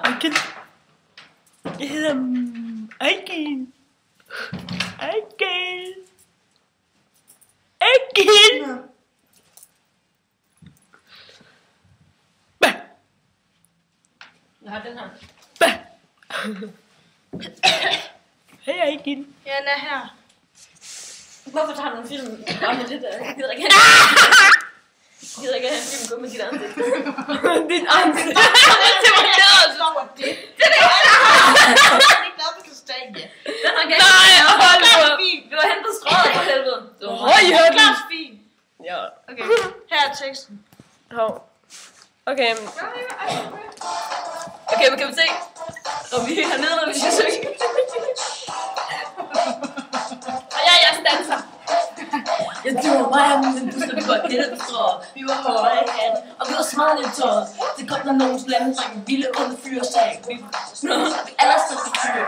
Aiken. Jeg hedder Aiken. Aiken. Aiken. Bah. Jeg har den her. Bah. Hej Aiken. Ja, den er her. Hvorfor tager du en film bare med det der? Jeg gider ikke have en film gå med dit ansigt. Dit ansigt. Det var det. Det er ikke noget, du kan stænge. Den har galt. Nej, hold nu. Vi var hen på strøget for helvede. Høj, Klart fint. Ja. Okay, her er teksten. Hov. Okay. Okay, men kan vi se? Og vi er hernede, når vi skal synge. Og jeg danser. Jeg tror mig om min buster, vi var kædet på strået. Vi var høje i hat, og vi var smart i tøjet. Det kom der nogen slemme drenge, vilde onde fyre sag. Vi alle stod på fyre.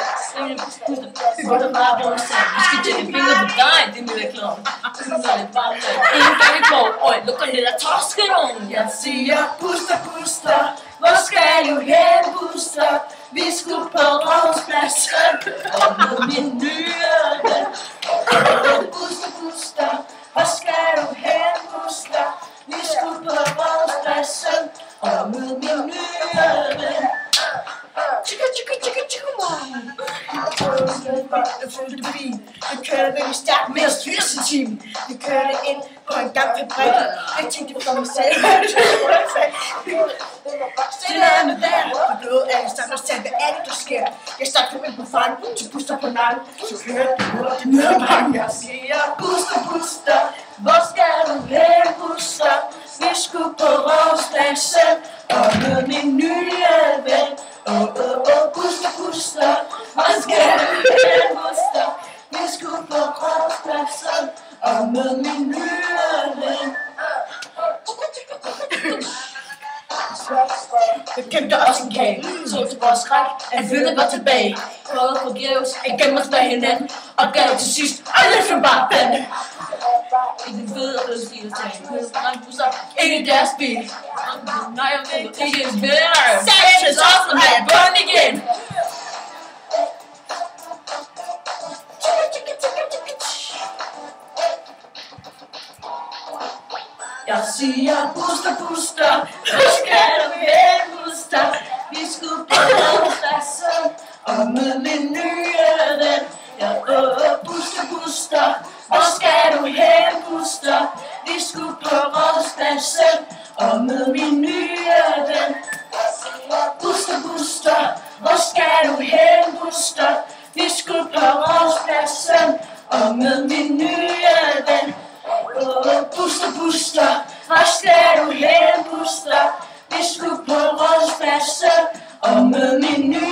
Vi går der bare vores sag. Vi skal tjekke fingre på dig, din lille klovn. Ingen gang i går, øj, lukker det der torskedom. Jeg siger, Buster, Buster, hvor skal du hen, Buster? Vi skulle på Rådhuspladsen, og med min nye ven. Buster, Buster, hvor skal du hen, Buster? Vi skulle på Rådhuspladsen, og med min nye ven. Tjekka, tjekka, tjekka, tjekka, man. Jeg følte bil. Jeg kørte virkelig stærkt med os 80 timen. Vi kørte ind på en gang fabrik. Jeg tænkte på mig selv. Stille med der. Jeg blev af en start og sagde, hvad er det, der sker? Jeg stak på ind på fangen til Buster på nakken. Så hørte det ned ad bakken. Jeg siger, Buster, Buster, hvor skal du hen, Buster? Vi skulle på Rådhuspladsen, og med min nye ven. Buster, Buster, hvor skal du hen, Buster? Vi skulle på Rådhuspladsen, og med min nye ven. Jeg gemte også en kage, så til vores skræk, at følget var tilbage. Prøvede forgæves at gemme os bag hinanden, og gav til sidst alle som bare bande. I den fede og døde stil tag, dreng busser ind i deres bil. Nej, jeg ved ikke en venner. Satans også, når jeg er bund igen. Jeg siger, Buster, Buster, hvor skal du hen, Buster? Vi skulle på Rådhuspladsen, og med min nye ven. Buster, Buster, hvor skal du hen, Buster? Vi skulle på Rådhuspladsen, og med min nye ven. Buster, Buster, hvor skal du hen, Buster? Vi skulle på Rådhuspladsen, og med min nye ven. Buster, Buster, hvor skal du hen, Buster? Vi skulle på Rådhuspladsen, og med min nye